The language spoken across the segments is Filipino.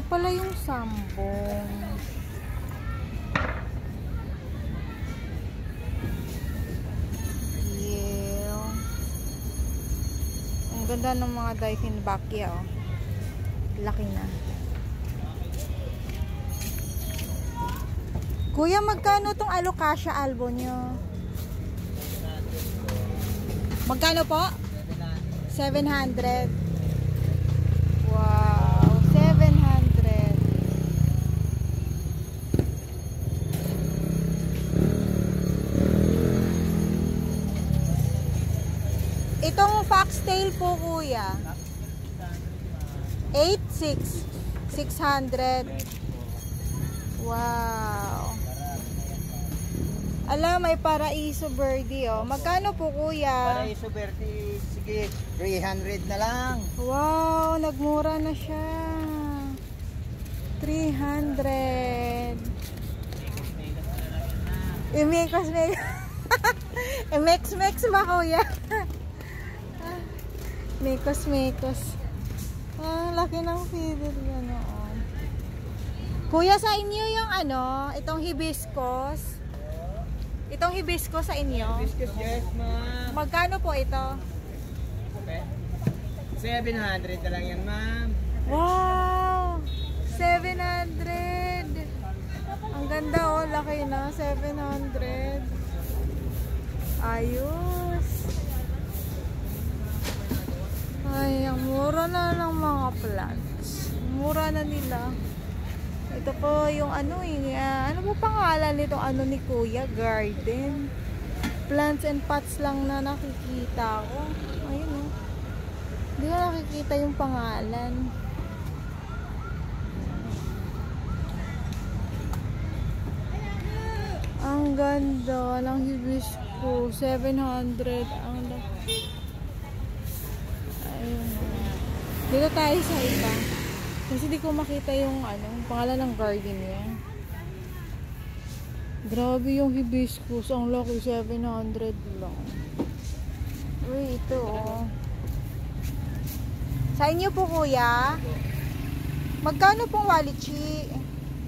pala yung sambong. Yeah. Ang ganda ng mga Diefenbachia, oh. Laki na. Kuya, magkano tong Alocasia albo nyo? Magkano po? 700. Wow, 700. Itong foxtail po, kuya. 600. Wow. Ala, may Paraiso Verde, oh. Magkano po, kuya? Paraiso Verde, sige, 300 na lang. Wow, nagmura na siya. 300. Imekos. Imex ba, kuya? Mekos. Ah, laki ng feeder yan, oh. Kuya, sa inyo yung ano, itong hibiscus. Itong hibiscus sa inyo? Hibiscus, yes, ma'am. Magkano po ito? Okay. 700 na lang yan, ma'am. Wow! 700! Ang ganda, oh. Laki na. 700. Ayos. Ay, ang mura na ng mga plants. Mura na nila. Ito po yung ano ano po pangalan nito ano ni Kuya? Garden. Plants and pots lang na nakikita ko. Ayun, oh. Hindi ko nakikita yung pangalan. Ang ganda ng hibiscus. 700. Ang laki. Ayun. Dito tayo sa iba. Kasi di ko makita yung ano, pangalan ng garden niya. Grabe yung hibiscus. Ang laki, 700 lang. Uy, ito, oh. Sa inyo po, kuya? Magkano pong walichi?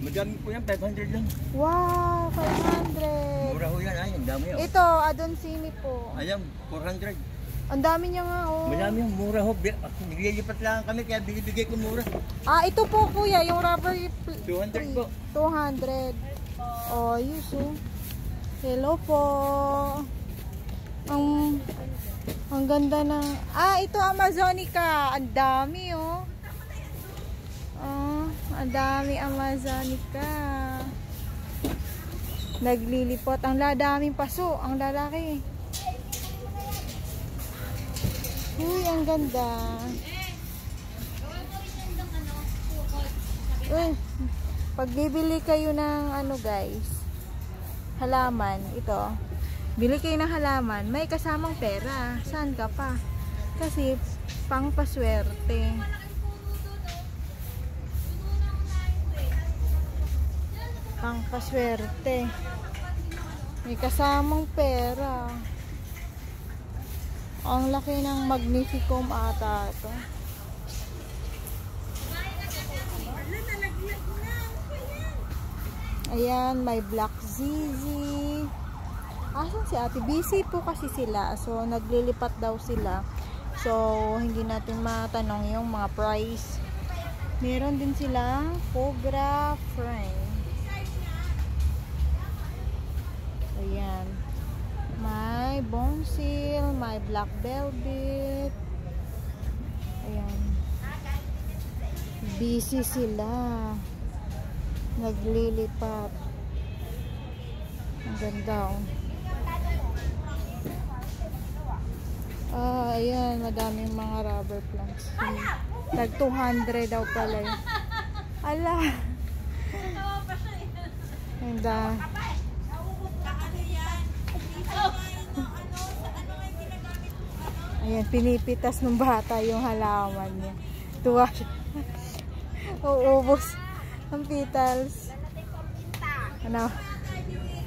Madami po yan, 500 lang. Wow, 500. Mura ho yan, ay, ang dami ho. Ito, Adoncini po. Ayan, 400. Ang dami niya nga, oh. Madami yung mura ho. Naglilipat lang kami, kaya binibigay ko mura. Ah, ito po, kuya, yung rubber 200 po. 200. Oh, yus, oh. Hello po. Ang ganda ng... Ah, ito Amazonica. Ang dami, oh. Oh, ang dami Amazonica. Naglilipot. Ang daming paso. Ang lalaki. Uy, ang ganda. Uy, pag bibili kayo ng ano, guys, halaman, ito. Bili kayo ng halaman, may kasamang pera. Saan ka pa? Kasi pang paswerte. Pang paswerte. May kasamang pera. Ang laki ng Magnificum ata ito. Ayan, may Black Zizi. Asan si ate? Busy po kasi sila. So, naglilipat daw sila. So, hindi natin matanong yung mga price. Meron din silang Cobra Frame. Ayan. May Bonesil, may Black Velvet. Ayan. Busy sila. Naglilipat. Ang ganda, oh. Ah, ayan. Madaming mga rubber plants. Tag 200 daw pala yun. Ala. Ganda. Ayan, pinipitas ng bata yung halaman niya. Tuwa siya. Uubos ang petals. Ano?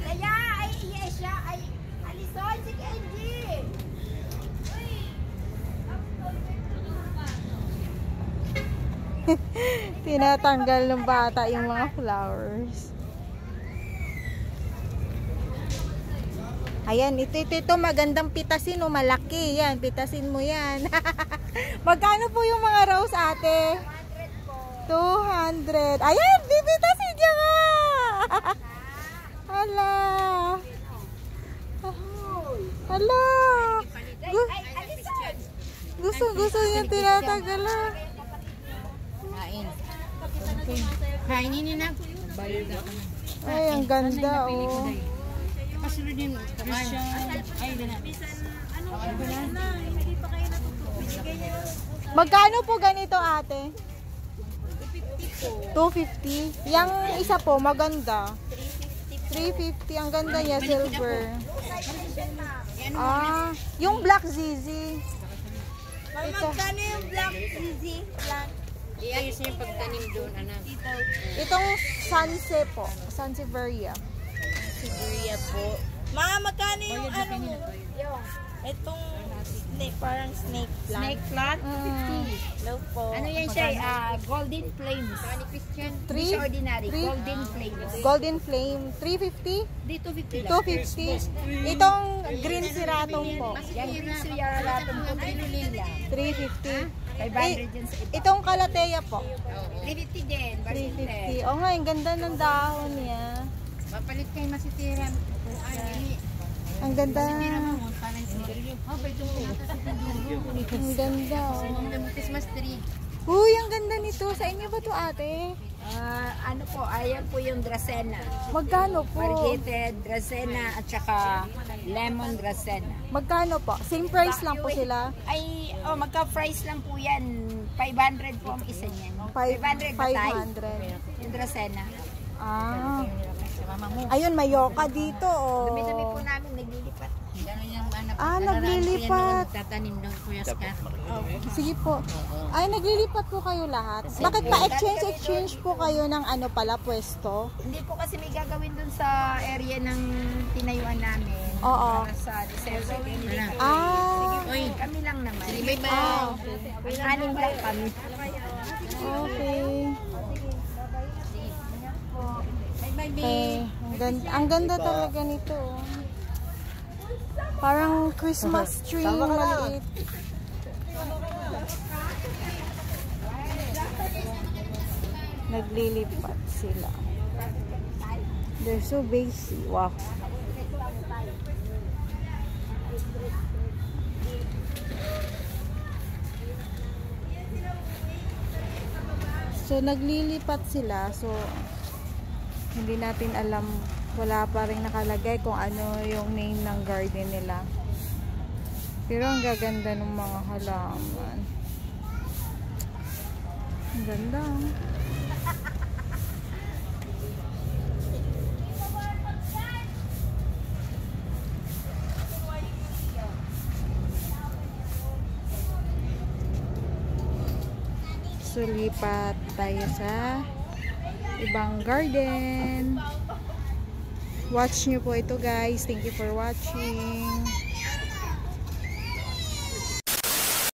Kaya ay siya ay Alison si Kenji. Tinatanggal ng bata yung mga flowers. Ayan, ito magandang pitasin, oh, malaki. Yan, pitasin mo yan. Magkano po yung mga rose, ate? 200. Ayan, pipitasin niya nga. Hala. Hala. Gusto niya tinatagal. Kainin niya na. Ay, ang ganda, oh. Kasunod yun. Magkano po ganito, ate? 250. Yung isa po, maganda. 350. Ang ganda niya, silver. Ah, yung black ZZ. Magkano yung black easy? Iayos niyo yung pagtanim doon, anak. Itong Sanse po. Sansevieria. Siguria po. Magkano yung ano mo? Itong snake, parang snake plant. Snake plant? Hello po. Ano yan siya? Golden flames. Ni Christian? Hindi siya ordinary. Golden flames. Golden Flame. 350? Dito 50 lang. 250. Itong green siratong po. Yan, piso yan. Latong po, pinulila. 350. 500 yan sa iba. Itong kalateya po. 350 din. 350. Oh nga, ang ganda ng dahon niya. Mapalit kayo masitiran. Ang ganda. Ang ganda, oh. Christmas tree. Uy, ang ganda nito. Sa inyo ba to, ate? Ano po, ayan po yung Dracena. Magkano po? Variegated Dracena at saka lemon Dracena. Magkano po? Same price lang po sila? Ay, magka-price lang po yan. 500 po ang isa niyan. 500 ba tayo? 500. Yung Dracena. Ah. Ayun, may yoka dito, oh. Dami-dami po namin naglilipat. Naglilipat. Tatanim ng Kuya Scar. Sige po. Ay, naglilipat po kayo lahat. Bakit pa exchange po kayo ng ano pala, pwesto? Hindi po kasi may gagawin dun sa area ng tinayuan namin. Oo. Para sa December. Ah. Oy, kami lang naman. Ah, Anim lang kami. okay. Ang ganda talaga nito. Oh. Parang Christmas tree maliit. Naglilipat sila. They're so basic. Wow. So naglilipat sila. So hindi natin alam, wala pa rin nakalagay kung ano yung name ng garden nila. Pero ang gaganda ng mga halaman. Ang ganda. So lipat tayo sa ibang garden. Watch nyo po ito, guys. Thank you for watching.